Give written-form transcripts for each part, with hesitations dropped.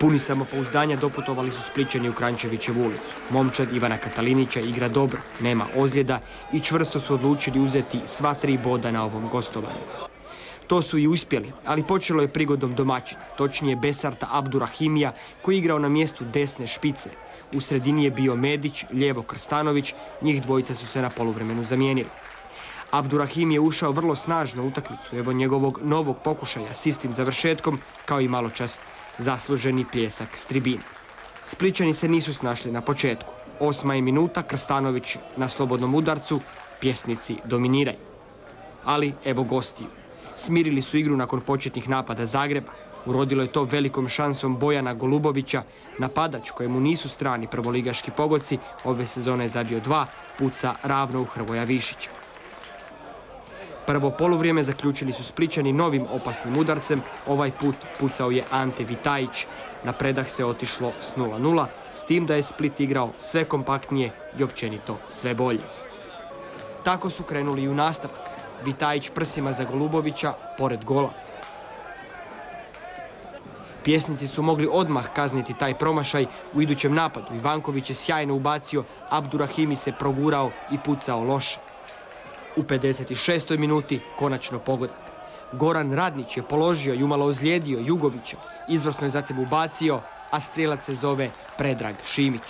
Puni samopouzdanja doputovali su Splićani u Kranjčevićevu ulicu. Momčad Ivana Katalinića igra dobro, nema ozljeda i čvrsto su odlučili uzeti sva 3 boda na ovom gostovanju. To su i uspjeli, ali počelo je prigodom domaćina, točnije Besarta Abdurahimija koji je igrao na mjestu desne špice. U sredini je bio Medić, lijevo Krstanović, njih dvojica su se na poluvremenu zamijenili. Abdurahim je ušao vrlo snažno u utakmicu, evo njegovog novog pokušaja s istim završetkom, kao i maločas zasluženi pljesak s tribine. Splićani se nisu snašli na početku. 8. je minuta, Krstanović na slobodnom udarcu, pjesnici dominiraju. Ali evo gostiju. Smirili su igru nakon početnih napada Zagreba. Urodilo je to velikom šansom Bojana Golubovića, napadač kojemu nisu strani prvoligaški pogodci, ove sezone je zabio 2, puca ravno u Hrvoja Višića. Prvo poluvrijeme zaključili su Splićani novim opasnim udarcem, ovaj put pucao je Ante Vitajić. Na predah se otišlo s 0:0, s tim da je Split igrao sve kompaktnije i općenito sve bolje. Tako su krenuli i u nastavak. Vitajić prsima za Golubovića, pored gola. Pjesnici su mogli odmah kazniti taj promašaj u idućem napadu. Ivanković je sjajno ubacio, Abdurahimi se progurao i pucao loše. U 56. minuti konačno pogodak. Goran Radnić je položio i umalo ozlijedio Jugovića. Izvrsno je zatim ubacio, a strijelac se zove Predrag Šimić.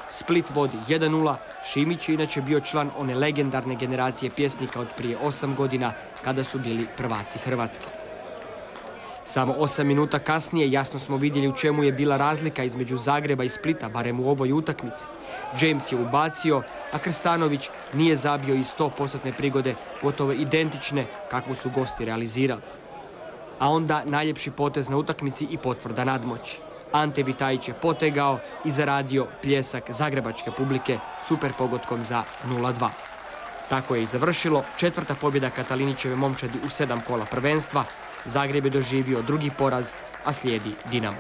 Split vodi 1:0. Šimić je inače bio član one legendarne generacije pjesnika od prije 8 godina kada su bili prvaci Hrvatske. Samo 8 minuta kasnije jasno smo vidjeli u čemu je bila razlika između Zagreba i Splita, barem u ovoj utakmici. James je ubacio, a Krstanović nije zabio i 100% prigode, gotovo identične kakvu su gosti realizirali. A onda najljepši potez na utakmici i potvrda nadmoći. Ante Vitajić je potegao i zaradio pljesak zagrebačke publike super pogodkom za 0:2. Tako je i završilo, 4. pobjeda Katalinićeve momčadi u 7 kola prvenstva. Zagreb je doživio drugi poraz, a slijedi Dinamo.